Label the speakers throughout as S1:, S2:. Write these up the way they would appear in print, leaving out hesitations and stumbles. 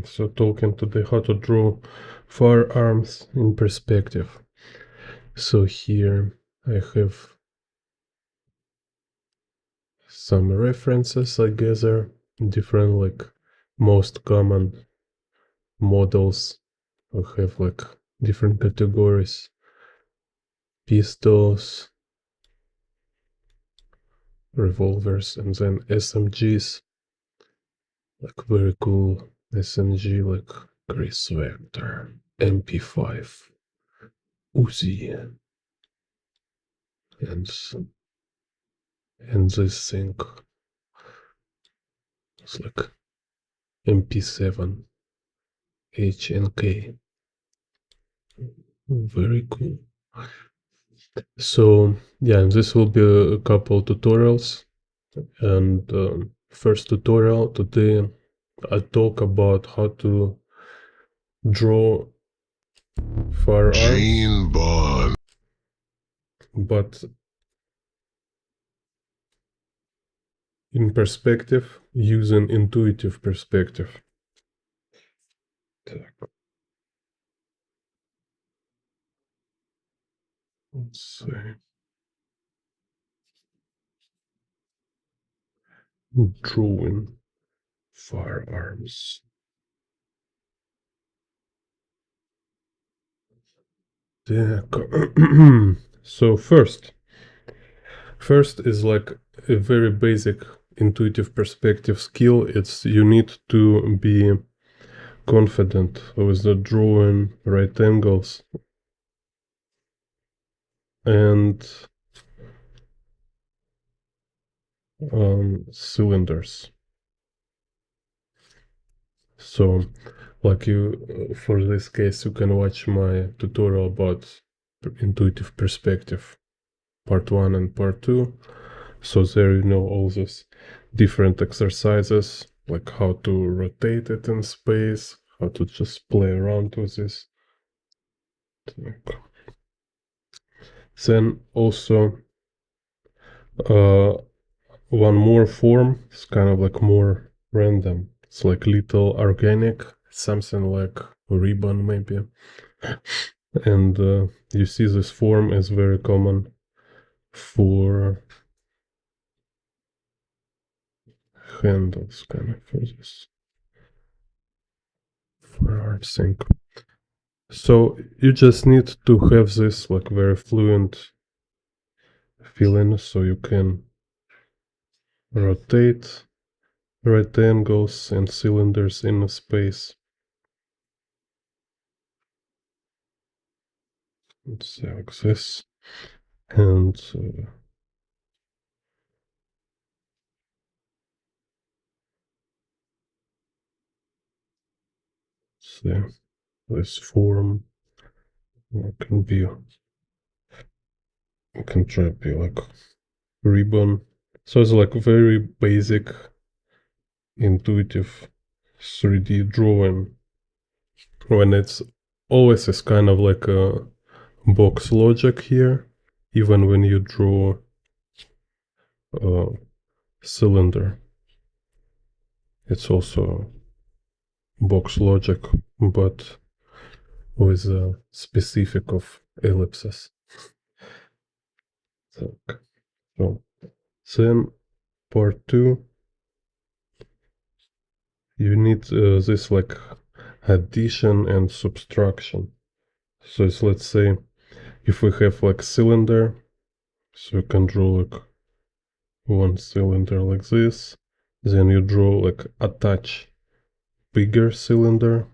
S1: So talking today how to draw firearms in perspective. So here I have some references I gather, different like most common models. I have like different categories, pistols, revolvers, and then SMGs, like very cool SMG like Chris Vector, MP5, Uzi, and this thing it's like MP7 HNK. Very cool. So yeah, and this will be a couple tutorials. And first tutorial today, I talk about how to draw firearms, but in perspective, using intuitive perspective. Let's see. Drawing firearms. So first is like a very basic intuitive perspective skill. It's you need to be confident with the drawing right angles and cylinders. So like you, for this case, you can watch my tutorial about intuitive perspective, part 1 and part 2. So there you know all these different exercises, like how to rotate it in space, how to just play around with this. Then also one more form is kind of like more random. It's like little organic, something like a ribbon maybe. And you see this form is very common for handles, kind of for this for our thing. So you just need to have this like very fluent feeling, so you can rotate rectangles and cylinders in a space. It's like this, and so this form can be, can try to be like ribbon. So it's like very basic, intuitive 3D drawing. When it's always is kind of like a box logic here, even when you draw a cylinder. It's also box logic, but with a specific of ellipses. So then part 2, you need this like addition and subtraction. So it's, let's say if we have like cylinder, so you can draw like one cylinder like this, then you draw like attach bigger cylinder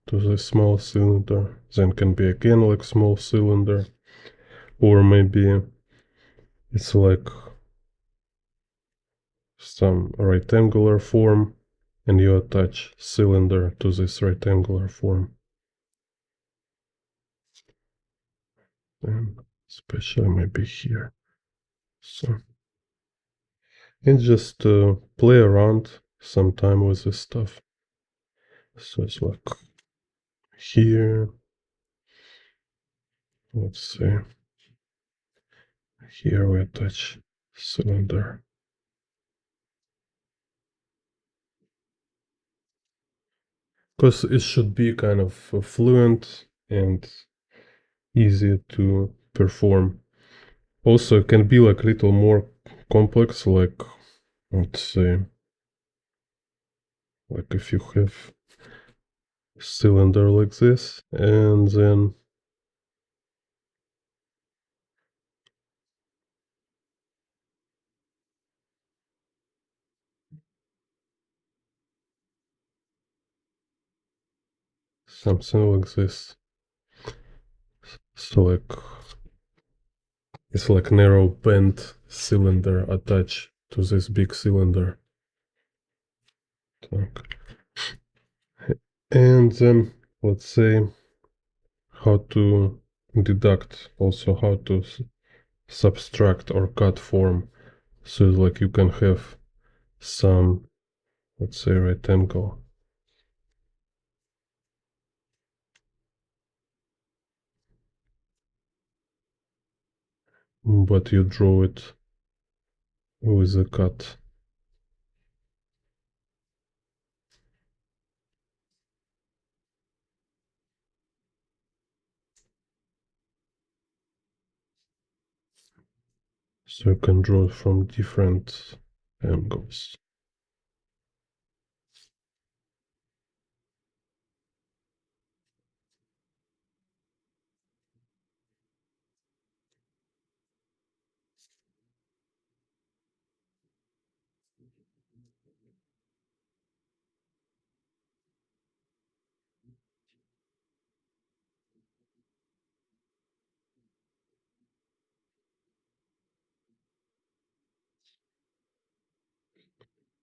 S1: to the small cylinder, then can be again like small cylinder, or maybe it's like some rectangular form and you attach cylinder to this rectangular form. And especially maybe here. So, and just play around sometime with this stuff. So it's like here, let's see, here we attach cylinder. because it should be kind of fluent and easy to perform. Also, it can be like a little more complex, like let's say, like if you have cylinder like this, and then something like this. So like it's like narrow bent cylinder attached to this big cylinder. And then let's say how to deduct, also how to subtract or cut form. So like you can have some, let's say, rectangle, but you draw it with a cut. So you can draw from different angles.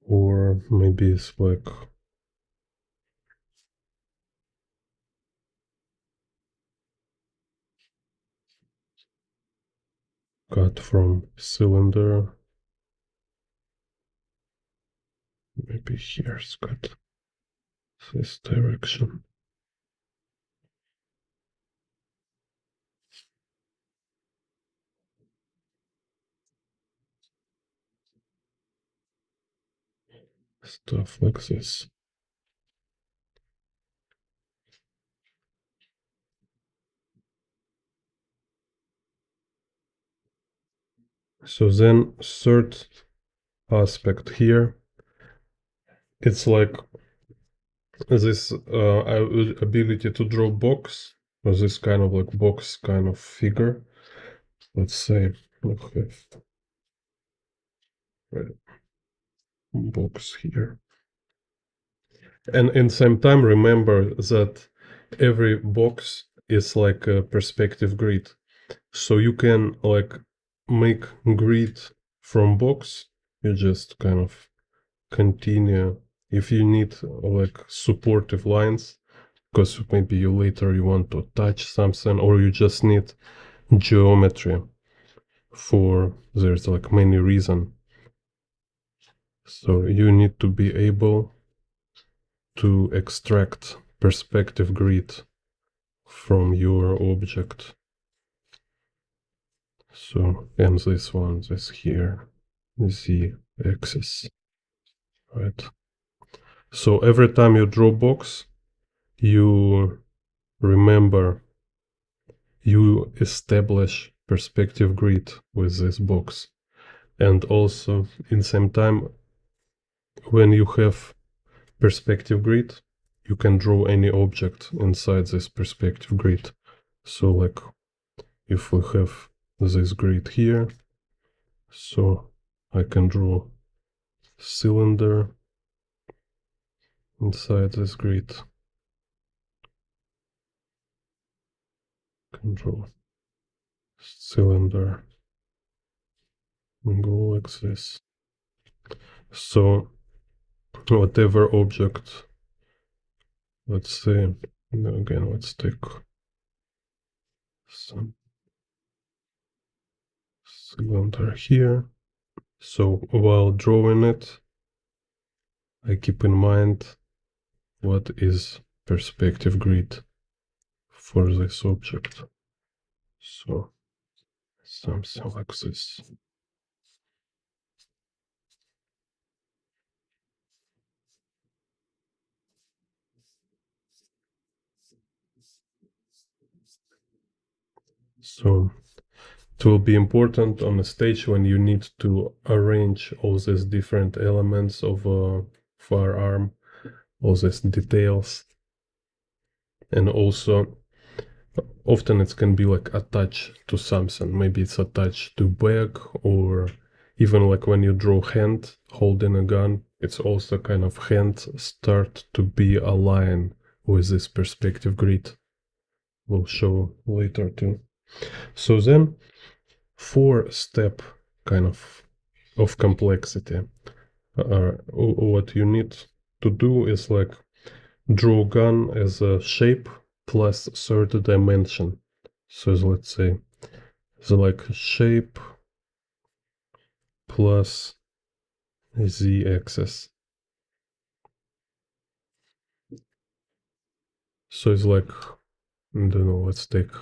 S1: Or maybe it's like cut from cylinder. Maybe here's cut this direction. Stuff like this. So then third aspect here, it's like this ability to draw box, or this kind of like box kind of figure. Let's say we have a box here. And in same time, remember that every box is like a perspective grid. So you can like make grid from box. You just kind of continue if you need like supportive lines, because maybe you later you want to touch something, or you just need geometry for there's like many reason. So you need to be able to extract perspective grid from your object. So, and this one, this here, z axis, right? So every time you draw box, you remember you establish perspective grid with this box. And also in same time, when you have perspective grid, you can draw any object inside this perspective grid. So like if we have this grid here, so I can draw cylinder inside this grid. Can draw cylinder and go like this. So whatever object, let's say, again, let's take some cylinder here. So while drawing it, I keep in mind what is perspective grid for this object. So something like this. So it will be important on a stage when you need to arrange all these different elements of a firearm, all these details, and also often it can be like attached to something. Maybe it's attached to bag, or even like when you draw hand holding a gun, it's also kind of hand start to be aligned with this perspective grid. We'll show later too. So then 4-step kind of complexity. What you need to do is like draw gun as a shape plus third dimension. So let's say the like shape plus z-axis. So it's like, I don't know, let's take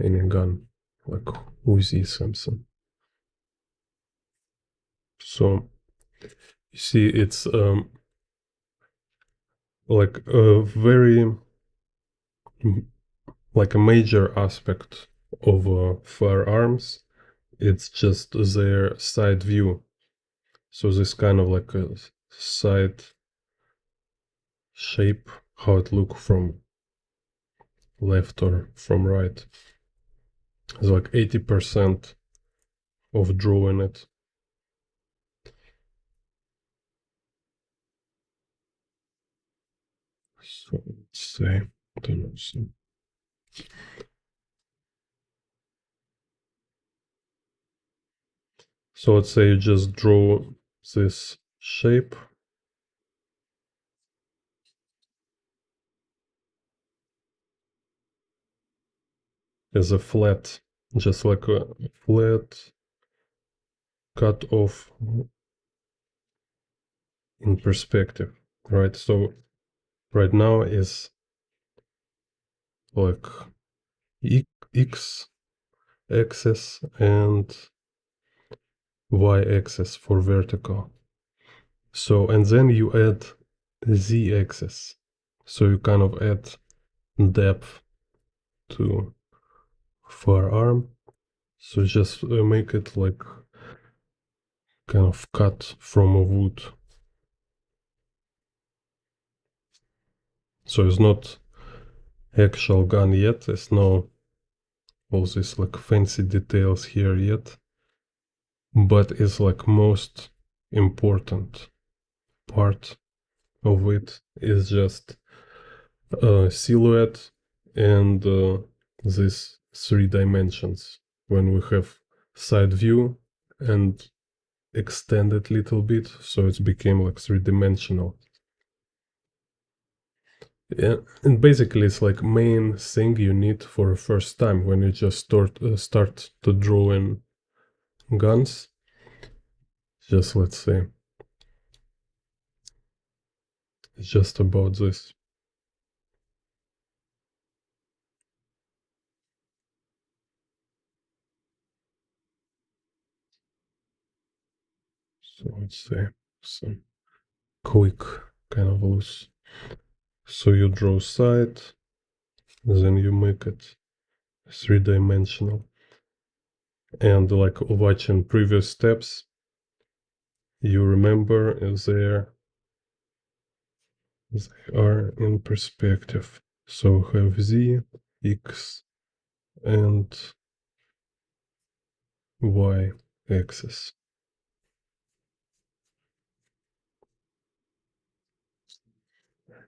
S1: any gun, like Uzi something. So you see it's like a very like a major aspect of firearms. It's just their side view. So this kind of like a side shape, how it look from left or from right. It's like 80% of drawing it. So let's say, I don't know, so let's say you just draw this shape as a flat, just like a flat cut off in perspective, right? So right now is like x axis and y axis for vertical. So, and then you add z axis. So you kind of add depth to firearm. So just make it like kind of cut from a wood. So it's not actual gun yet. There's no all these like fancy details here yet. But it's like most important part of it is just silhouette and these 3 dimensions. When we have side view and extend it a little bit, so it became like 3-dimensional. Yeah, and basically it's like main thing you need for a first time when you just start to drawing guns. Just let's say it's just about this. So let's say some quick kind of loose. So you draw side, then you make it 3-dimensional. And like watching previous steps, you remember they are in perspective. So have z, x, and y axis.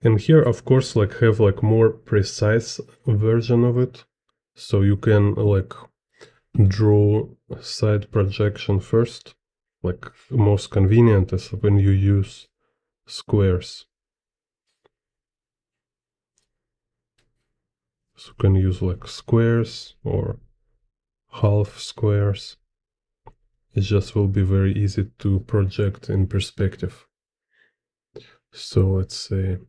S1: And here, of course, like have like more precise version of it. So you can like draw side projection first. Like most convenient is when you use squares. So you can use like squares or half squares. It just will be very easy to project in perspective. So let's say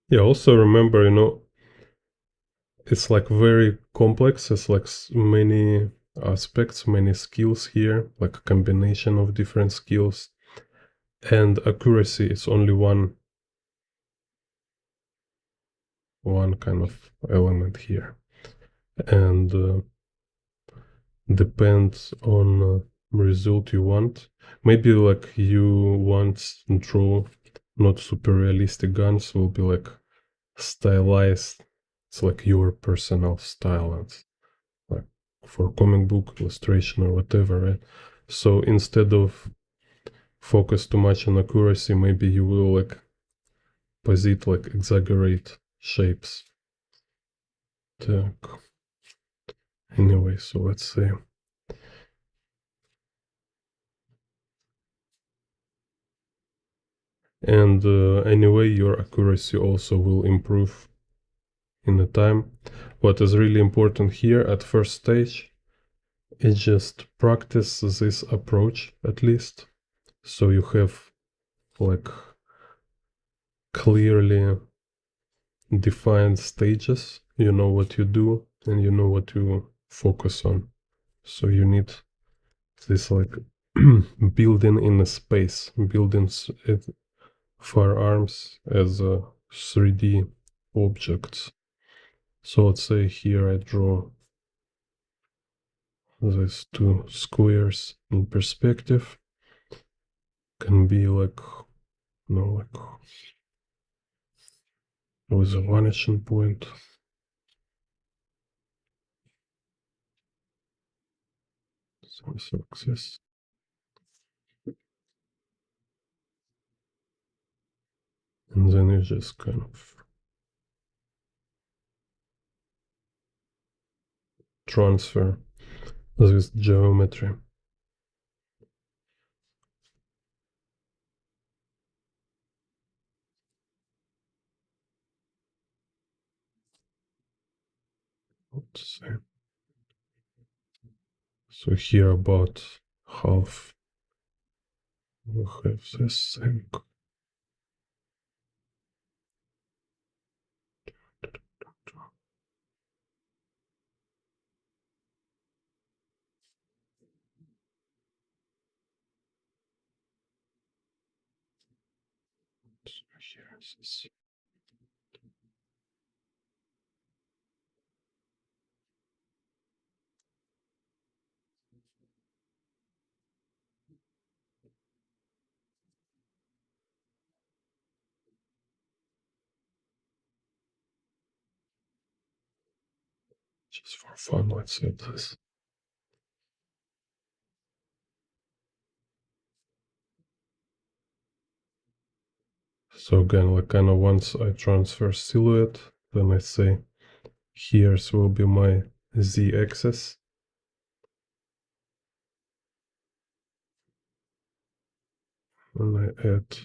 S1: Yeah, also remember, it's like very complex. It's like many aspects, many skills here, like a combination of different skills. And accuracy is only one kind of element here. And depends on result you want. Maybe like you want draw not super realistic guns, will be like stylized. It's like your personal style, and like for comic book illustration or whatever, right? So instead of focus too much on accuracy, maybe you will like posit, like exaggerate shapes. Так. Anyway, so let's say. And anyway, your accuracy also will improve in the time. What is really important here at first stage is just practice this approach at least, so you have like clearly defined stages. You know what you do and you know what you focus on. So you need this like building in a space, building firearms as 3D objects. So let's say here I draw these two squares in perspective. Can be like, like with a vanishing point. Something like this. And then you just kind of transfer this geometry. Let's say. So here about half we have this thing. So here is this. Just for fun, let's say this. So again, like kind of once I transfer silhouette, then I say here's will be my z-axis. And I add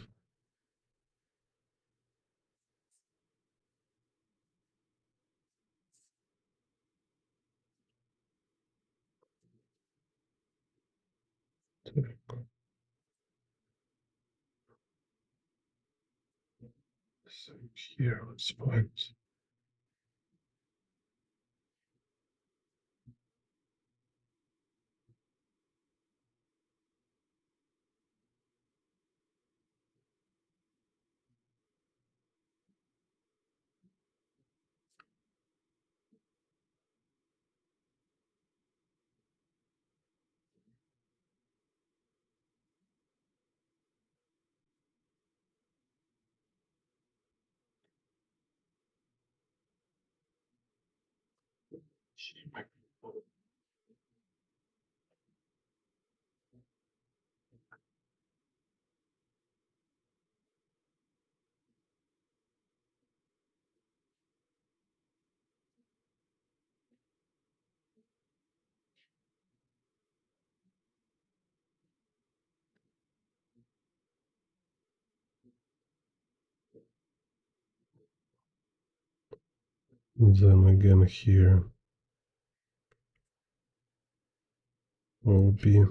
S1: so here, let's find. Then again here will be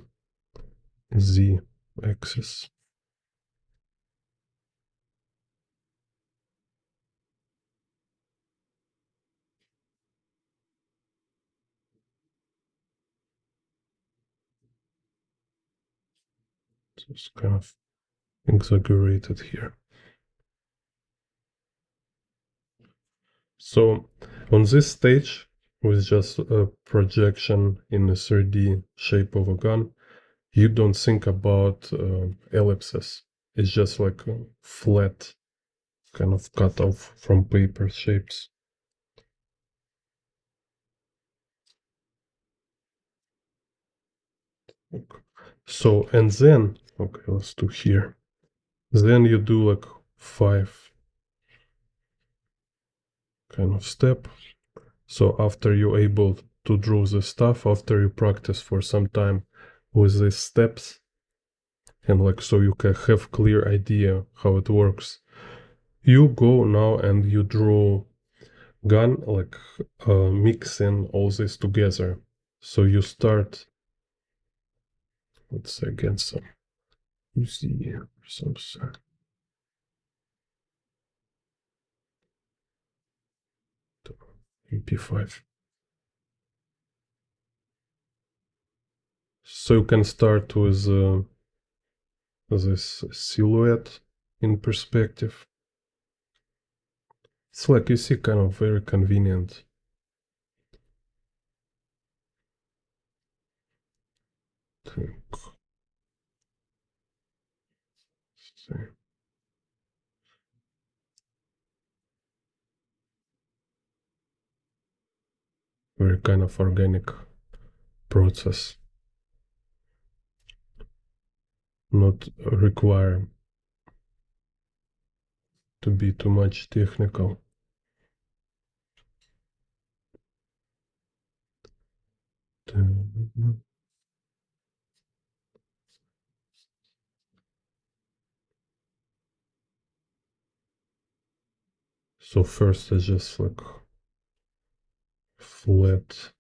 S1: z-axis. It's kind of exaggerated here. So on this stage, with just a projection in a 3D shape of a gun, you don't think about ellipses. It's just like a flat kind of cut off from paper shapes. Okay. So, and then, okay, let's do here. Then you do like 5 kind of step. So after you're able to draw the stuff, after you practice for some time with these steps, and like so you can have clear idea how it works, you go now and you draw gun, like mixing all this together. So you start, let's say again some UC or something. MP5. So you can start with this silhouette in perspective. It's like you see, kind of very convenient. Very kind of organic process. Not require to be too much technical. So first I just like flat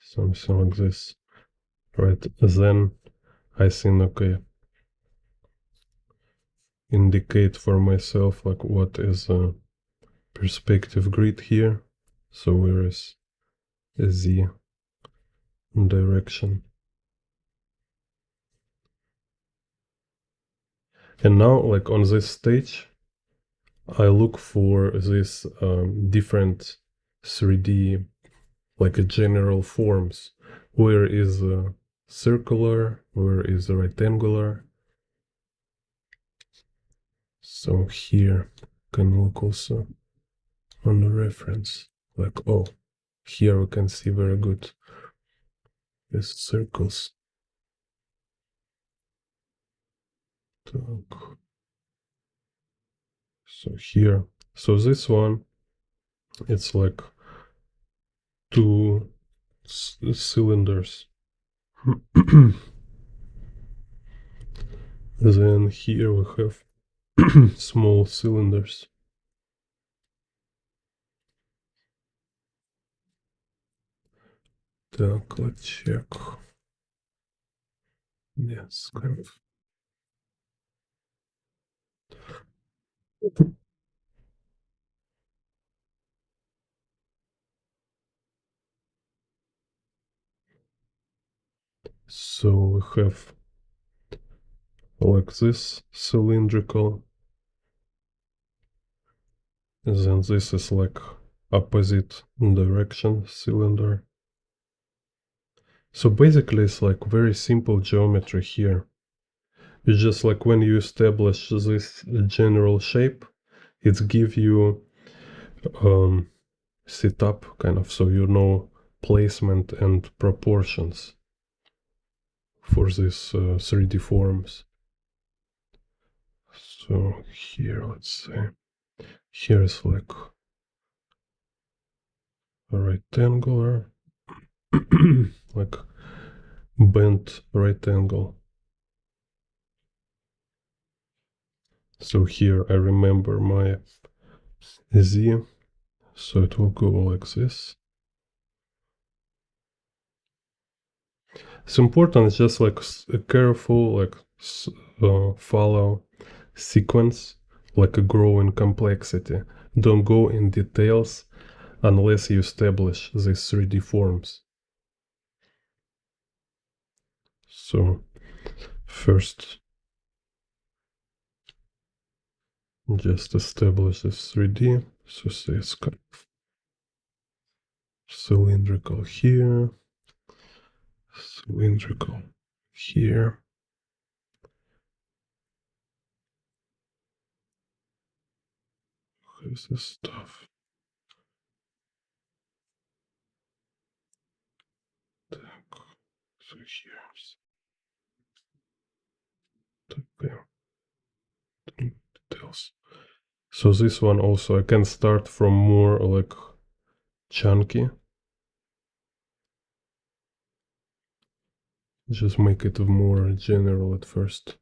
S1: something like this, right? Then I think, okay, indicate for myself like what is a perspective grid here. So where is the direction? And now, like on this stage, I look for this different 3D, like a general forms. Where is circular? Where is rectangular? So here can look also on the reference, like, oh, here we can see very good these circles. So here, so this one, it's like 2 cylinders. Then here we have small cylinders. Так, let's check. Yes, kind of. So we have like this cylindrical, and then this is like opposite direction cylinder. So basically it's like very simple geometry here. It's just like when you establish this general shape, it gives you setup kind of, so you know placement and proportions for these 3D forms. So here, let's say, here's like a rectangular, like bent right angle. So here I remember my Z, so it will go like this. It's important, it's just like a careful, like follow sequence, like a growing complexity. Don't go in details unless you establish these 3D forms. So first, just establish this 3D. So say it's kind of cylindrical here, cylindrical here. Where's this stuff? So here's the details. So this one also I can start from more like chunky. Just make it more general at first.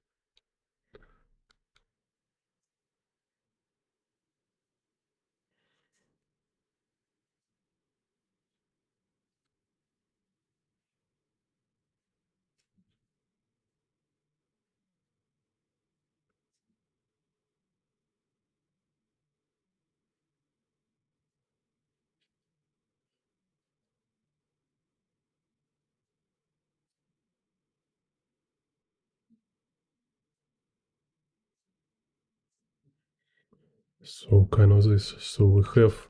S1: So kind of this. So we have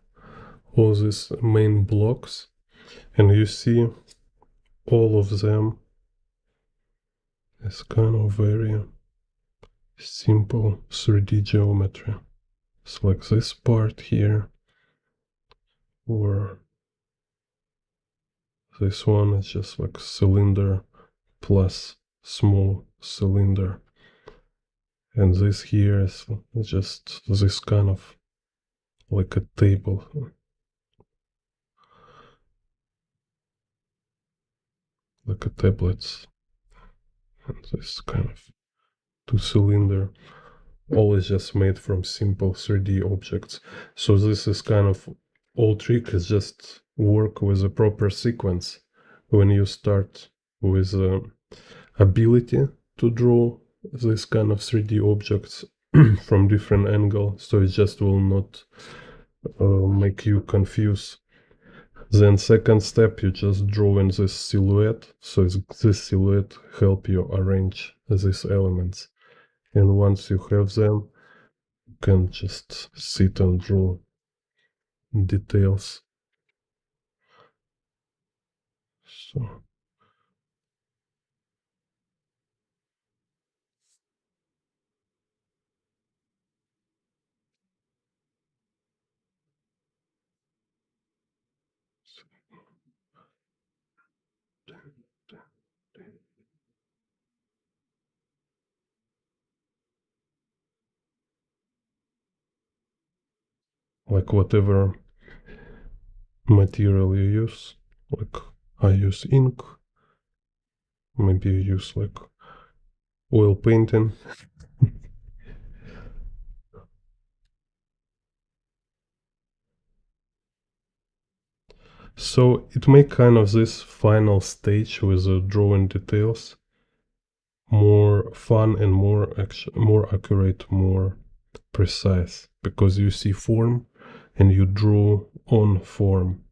S1: all these main blocks, and you see all of them is kind of very simple 3D geometry. It's like this part here, or this one is just like cylinder plus small cylinder. And this here is just this kind of like a table. Like a tablets. And this kind of two-cylinder. All is just made from simple 3D objects. So this is kind of all trick is just work with a proper sequence. When you start with ability to draw this kind of 3D objects from different angle, so it just will not make you confuse. Then second step, you just draw in this silhouette. So this silhouette help you arrange these elements. And once you have them, you can just sit and draw details. So like whatever material you use, like I use ink, maybe you use like oil painting. So it make kind of this final stage with the drawing details more fun and more accurate, more precise, because you see form and you draw on form.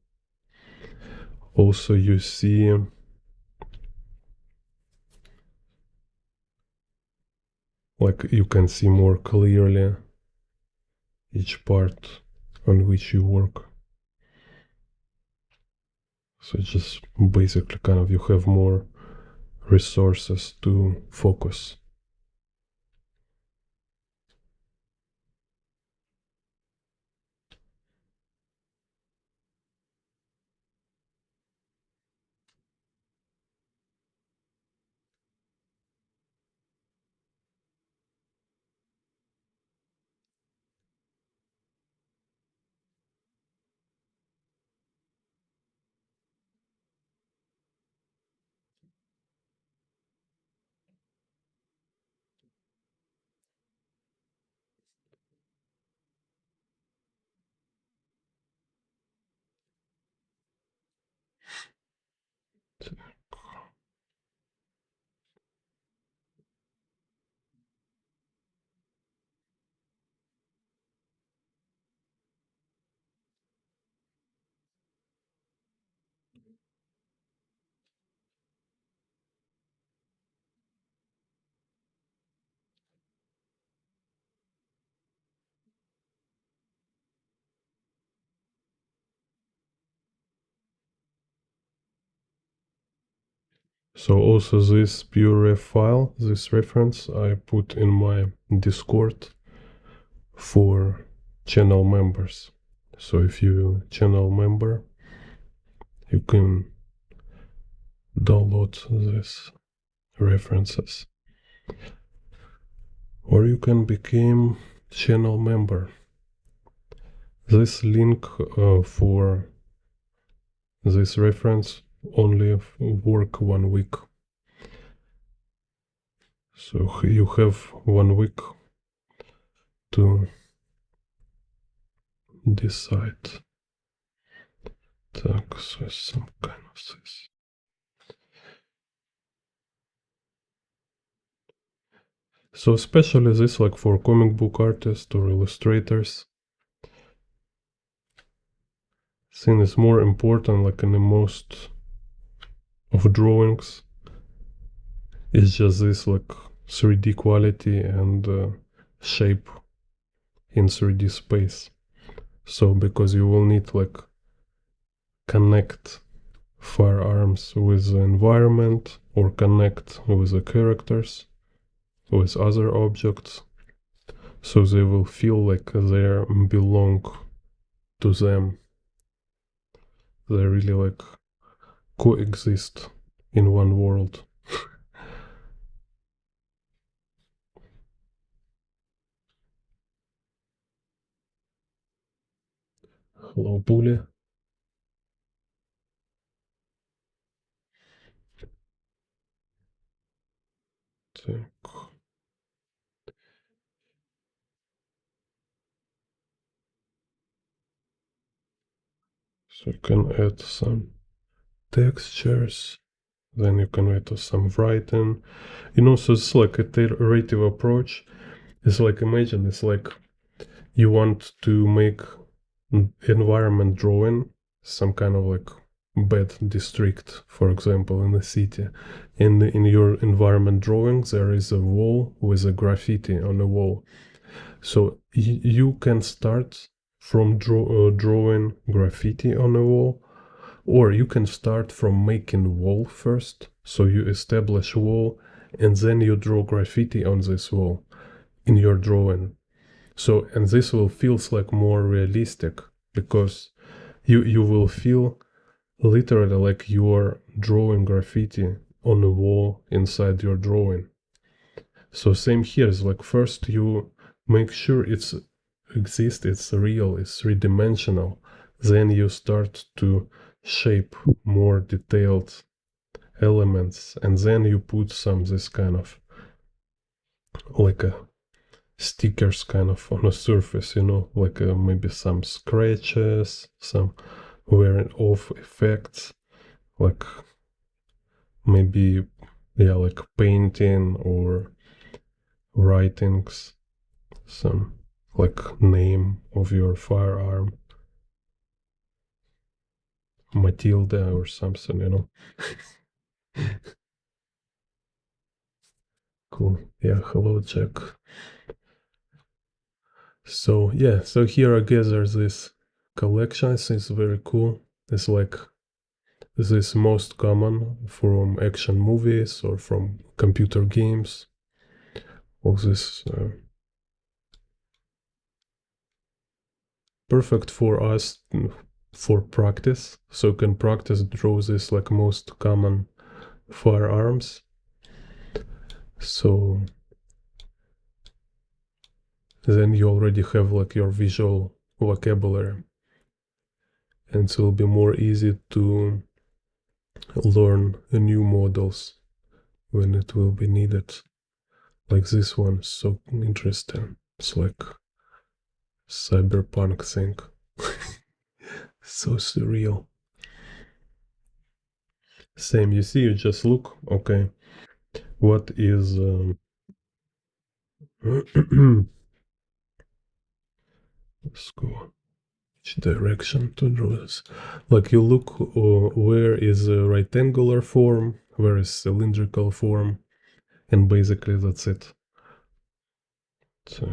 S1: Also you see like you can see more clearly each part on which you work. So it's just basically kind of you have more resources to focus. So also this pure file, this reference, I put in my Discord for channel members. So if you channel member, you can download these references. Or you can become channel member. This link for this reference only work 1 week. So you have 1 week to decide. Так, so some kind of this. So especially this like for comic book artists or illustrators. Thing is more important like in the most of drawings. It's just this like 3D quality and shape in 3D space. So because you will need like connect firearms with the environment or connect with the characters, with other objects, so they will feel like they belong to them. They really like coexist in one world. Hello, bully. Так. So you can add some textures, then you can add some writing. So it's like a iterative approach. It's like, imagine, it's like you want to make environment drawing, some kind of like bad district, for example, in the city. In your environment drawing, there is a wall with a graffiti on the wall. So you can start from drawing graffiti on a wall, or you can start from making wall first. So you establish wall, and then you draw graffiti on this wall in your drawing. So, and this will feels like more realistic because you will feel literally like you are drawing graffiti on a wall inside your drawing. So same here is like first you make sure it's exists, it's real, it's three-dimensional. Then you start to shape more detailed elements, and then you put some this kind of like a stickers kind of on a surface, like maybe some scratches, some wearing off effects, like maybe, yeah, like painting or writings, some like name of your firearm, Matilda or something. Cool. Yeah, hello, Jack. So, yeah, so here I gather this collection. It's very cool. It's like this most common from action movies or from computer games. All this perfect for us for practice. So you can practice draw this like most common firearms. So then you already have like your visual vocabulary, and it will be more easy to learn new models when it will be needed. Like this one, so interesting. It's like cyberpunk thing. So surreal. Same, you see, you just look, okay, what is let's go which direction to draw this. Like you look where is a rectangular form, where is cylindrical form, and basically that's it. So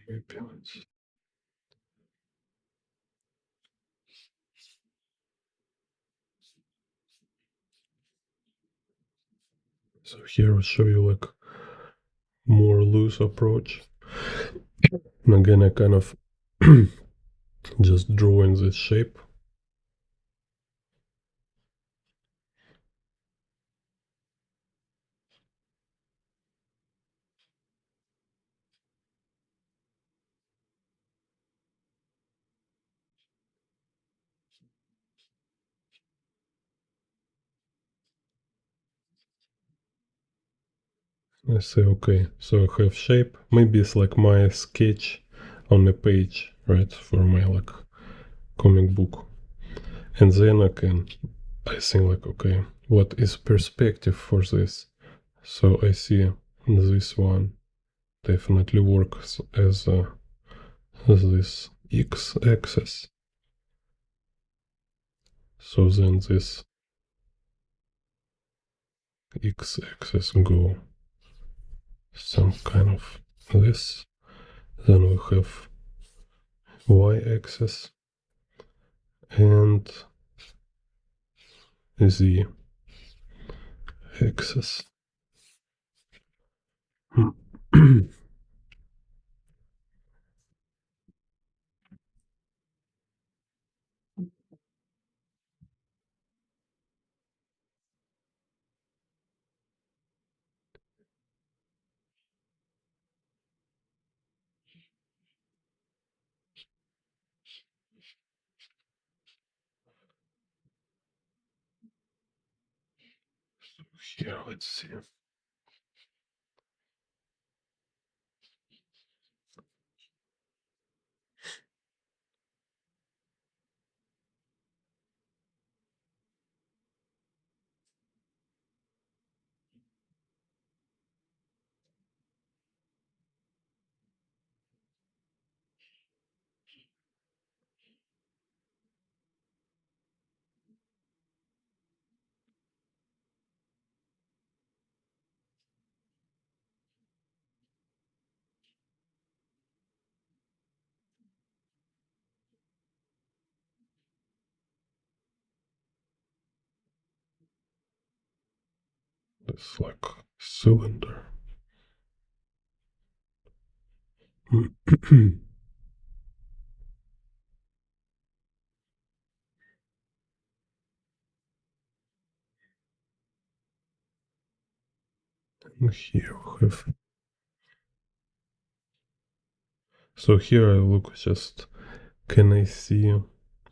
S1: maybe let's So here I'll show you like more loose approach. And again, I kind of just draw in this shape. I say, okay, so I have shape. Maybe it's like my sketch on a page, right, for my like comic book. And then I think like, okay, what is perspective for this? So I see this one definitely works as this x-axis. So then this x-axis go some kind of this. Then we have y-axis and z-axis. Here, let's see. It's like cylinder. And here we have. So here I look just. Can I see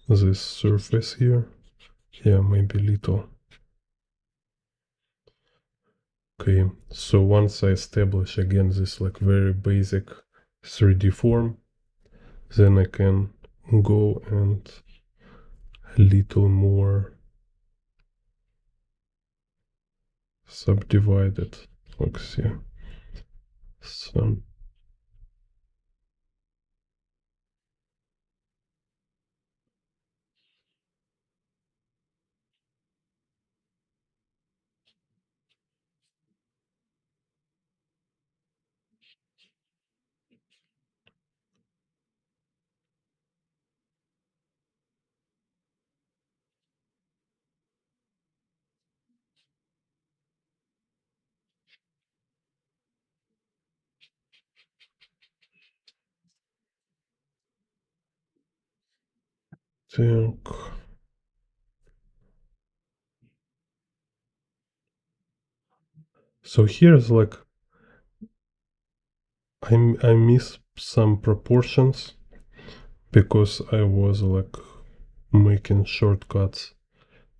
S1: this surface here? Yeah, maybe little. Okay, so once I establish again this like very basic 3D form, then I can go and a little more subdivide it. Let's see. Some. Think. So here's like I miss some proportions because I was like making shortcuts.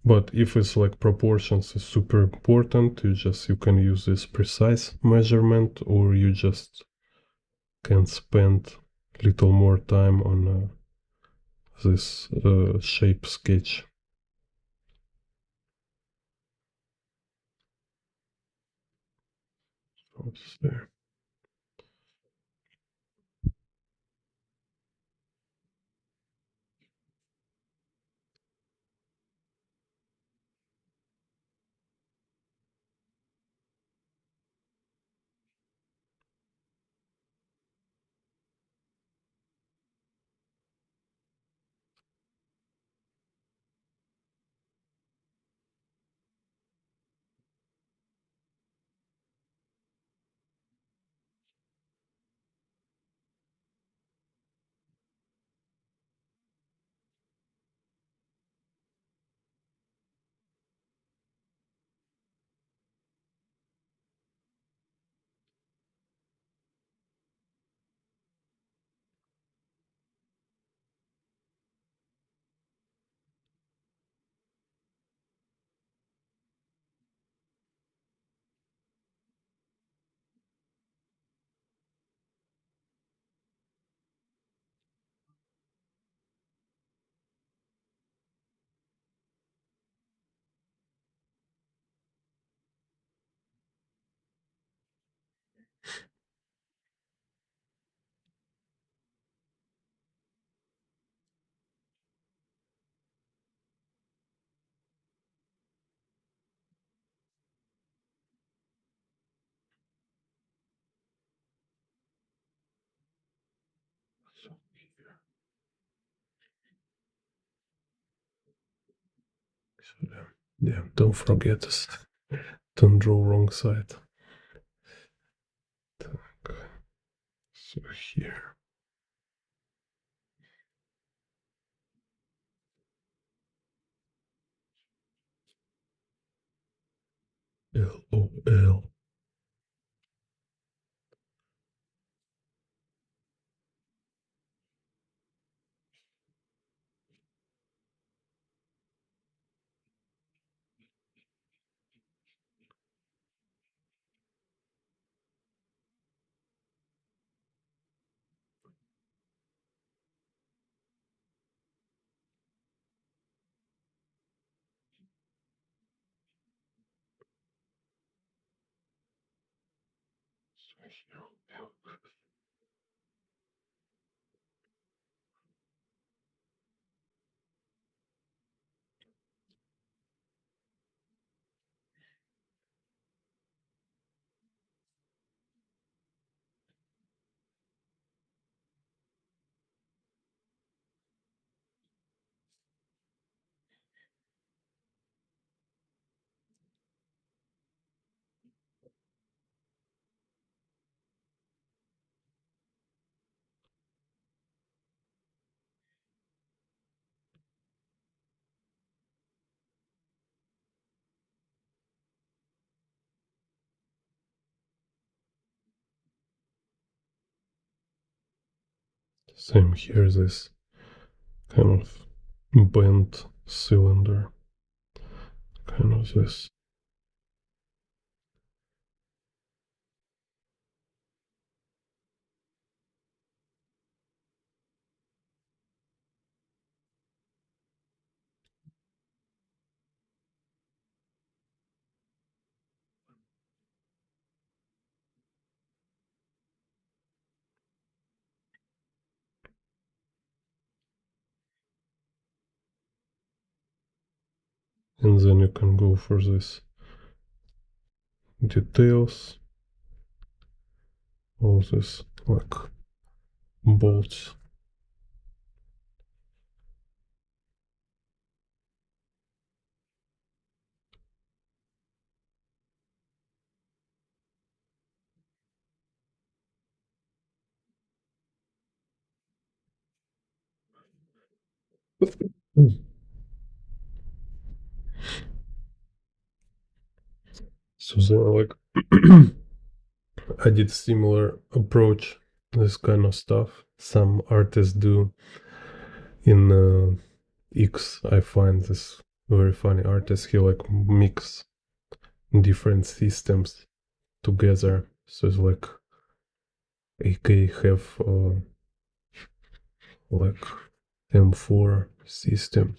S1: But if it's like proportions is super important, you can use this precise measurement, or you just can spend little more time on this shape sketch. What's there? Yeah, don't forget this. Don't draw wrong side. So here. LOL. Same here, this kind of bent cylinder. Kind of this. And then you can go for this details, all this like bolts. So then like I did similar approach, this kind of stuff. Some artists do in X. I find this very funny artist. He like mix different systems together. So it's like AK have like M4 system,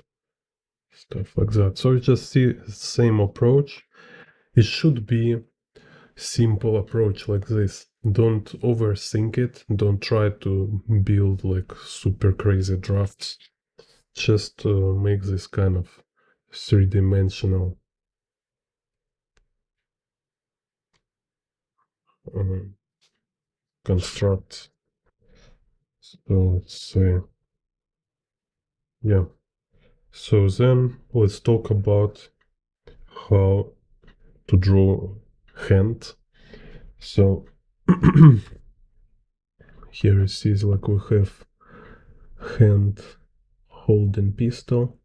S1: stuff like that. So you just see same approach. It should be simple approach like this. Don't overthink it. Don't try to build like super crazy drafts. Just make this kind of three-dimensional uh, construct. So let's say, yeah. So then let's talk about how to draw hand. So here you see like we have hand holding pistol.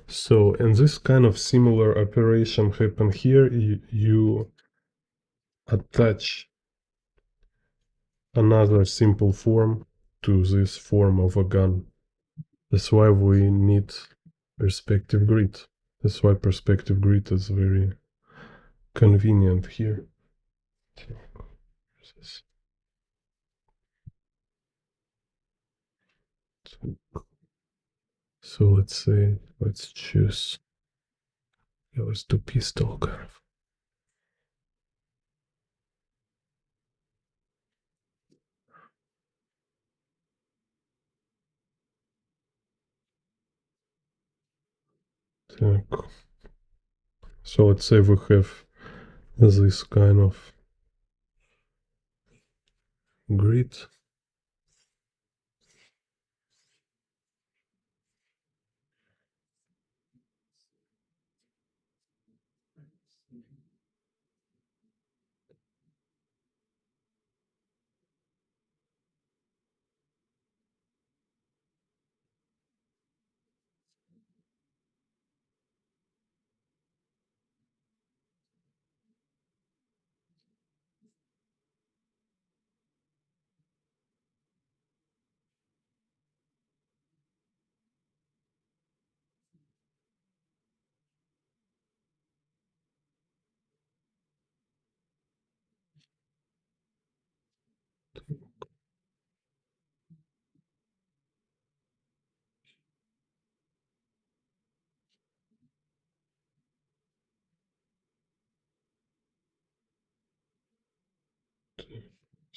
S1: So in this kind of similar operation happen here, you attach another simple form to this form of a gun. That's why we need perspective grid. That's why perspective grid is very convenient here. So let's say, let's choose, yeah, let's do pistol kind of. So let's say we have this kind of grid.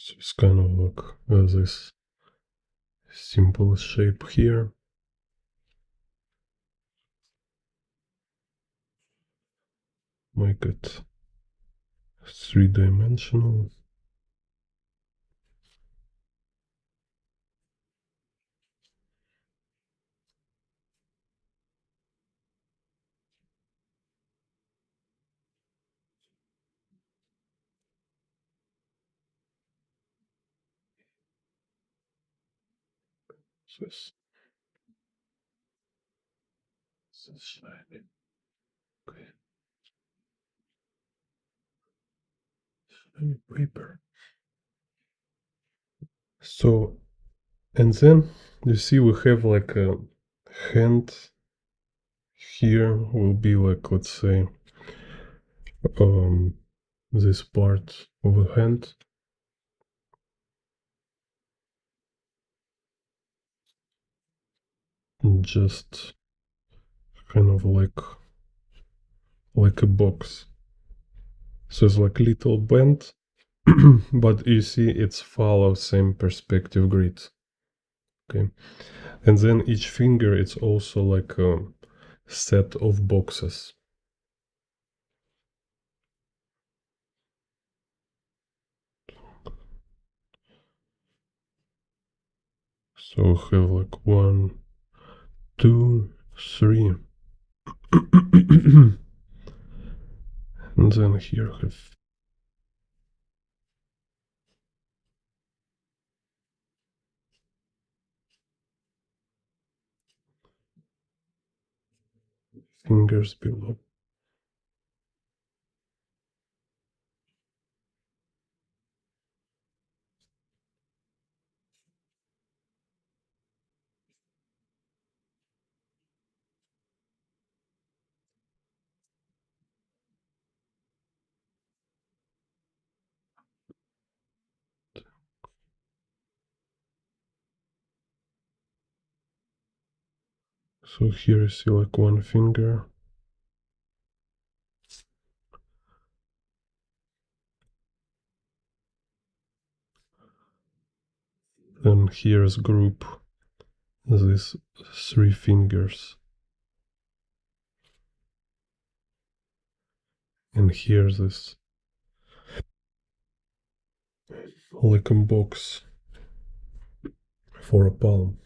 S1: So it's kind of like this simple shape here. Make it three-dimensional. This shiny. Okay. Shiny paper. So, and then you see we have like a hand here will be like, let's say, um, this part of a hand. Just kind of like a box. So it's like little bend, but you see it's follow same perspective grid. Okay, and then each finger it's also like a set of boxes. So we have like 1, 2, 3. And then here I have fingers below. So here you see like one finger. Then here's group these 3 fingers. And here's this like a box for a palm.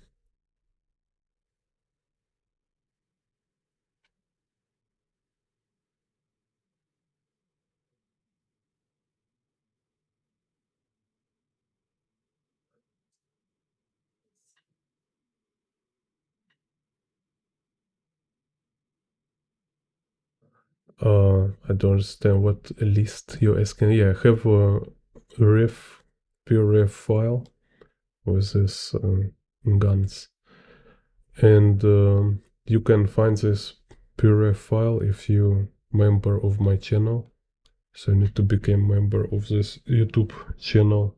S1: I don't understand what list you're asking. Yeah, I have a pure ref file with this guns. And you can find this pure ref file if you member of my channel. So you need to become member of this YouTube channel.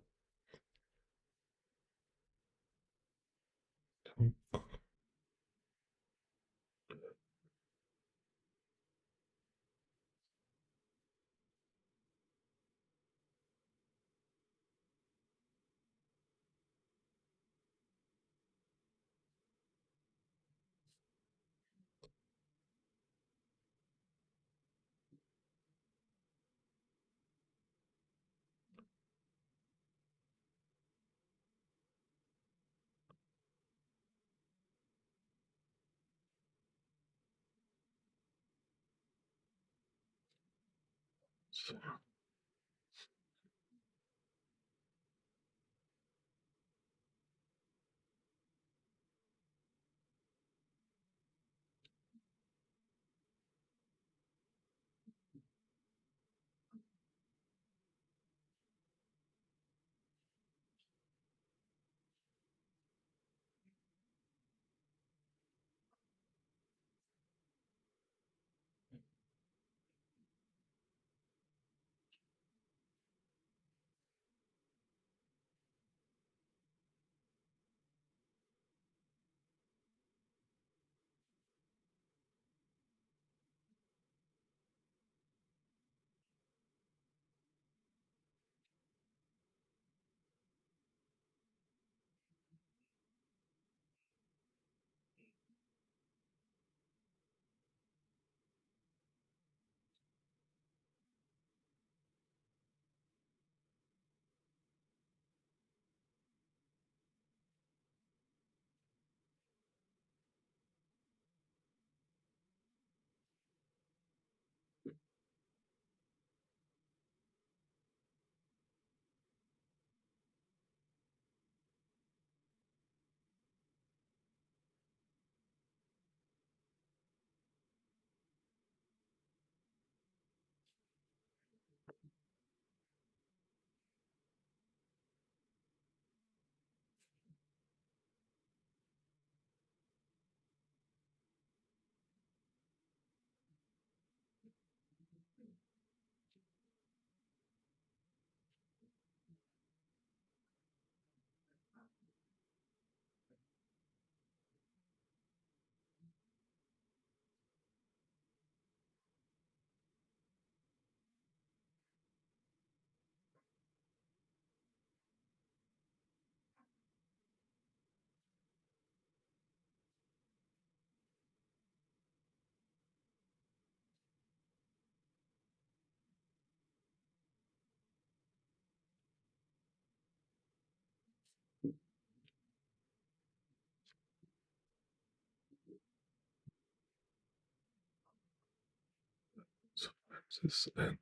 S1: this angle.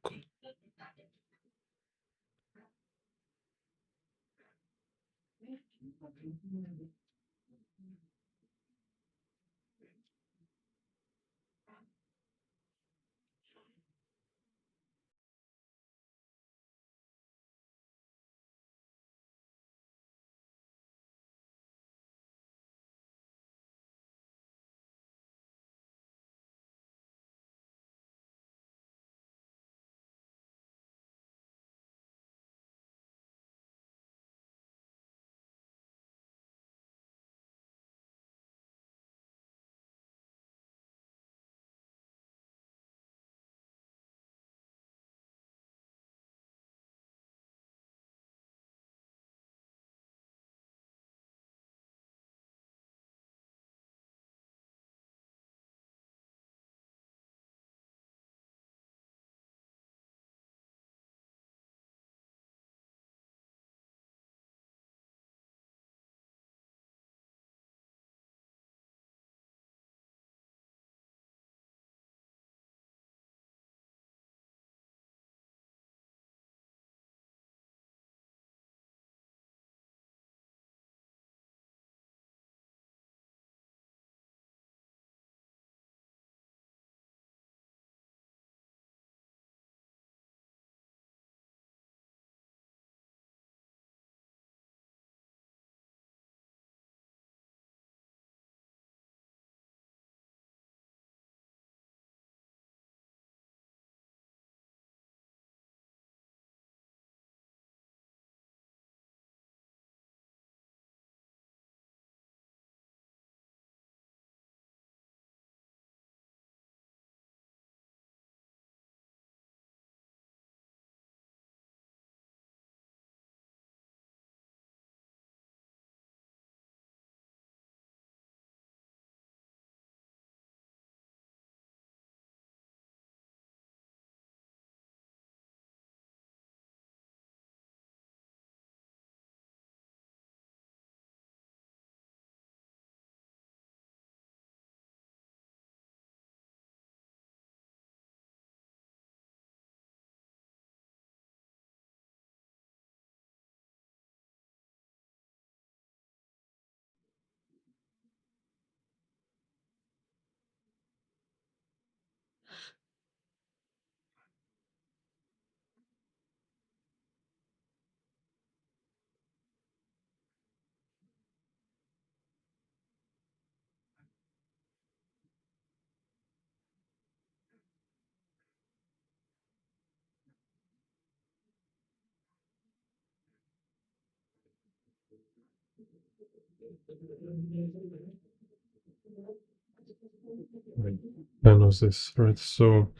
S1: Right. Kind of this, right? So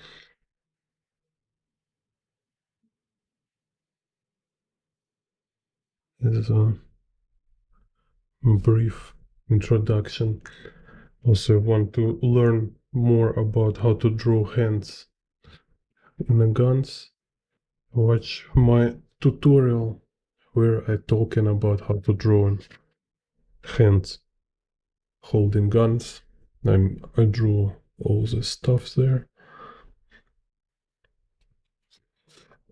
S1: this is a brief introduction. Also want to learn more about how to draw hands in the guns. Watch my tutorial where I talking about how to draw hands holding guns. I draw all the stuff there.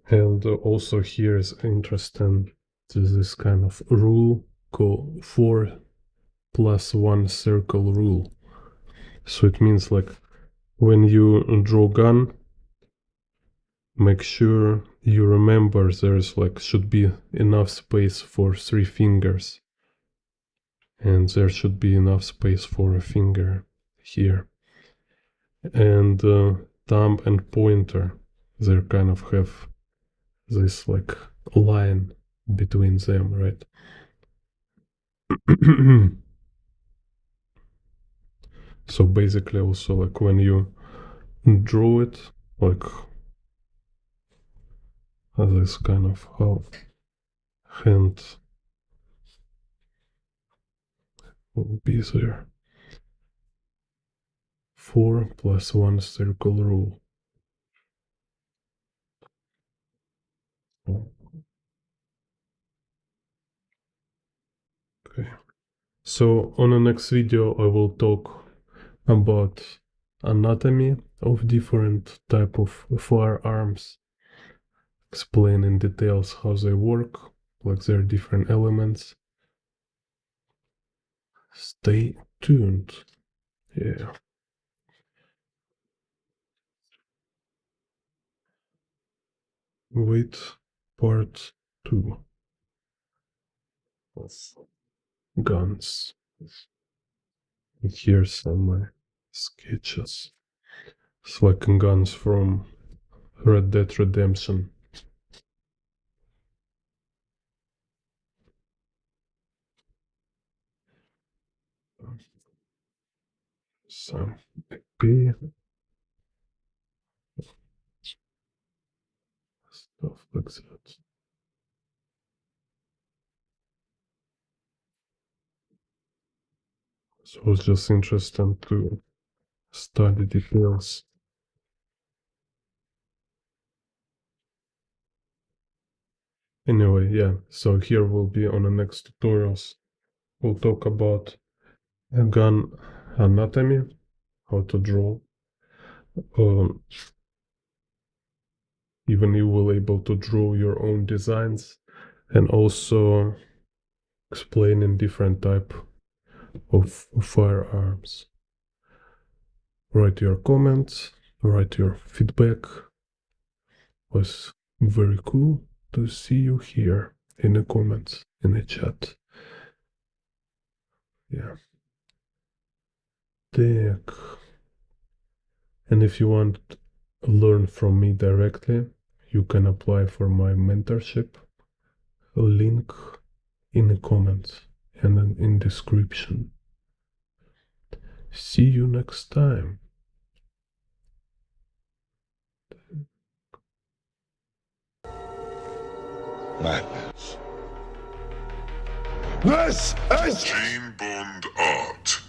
S1: And also here is interesting, this kind of rule called 4+1 circle rule. So it means like when you draw gun, make sure you remember there's like should be enough space for 3 fingers. And there should be enough space for a finger here. And thumb and pointer, they kind of have this like line between them, right? So basically also like when you draw it, like this kind of how hand will be there. 4+1 circle rule. Okay. So on the next video I will talk about anatomy of different type of firearms, explain in details how they work, like their different elements. Stay tuned. Yeah. Wait, part 2 of guns. Here's some sketches. It's like guns from Red Dead Redemption. Some AP stuff like that. So it's just interesting to study details. Anyway, yeah, so here we'll be on the next tutorials. We'll talk about a gun anatomy, how to draw. Even you will able to draw your own designs, and also explaining different type of firearms. Write your comments, write your feedback. It was very cool to see you here in the comments, in the chat. Yeah. Так. And if you want to learn from me directly, you can apply for my mentorship. A link in the comments and then in description. See you next time.
S2: Madness. This is Gene Bond Art.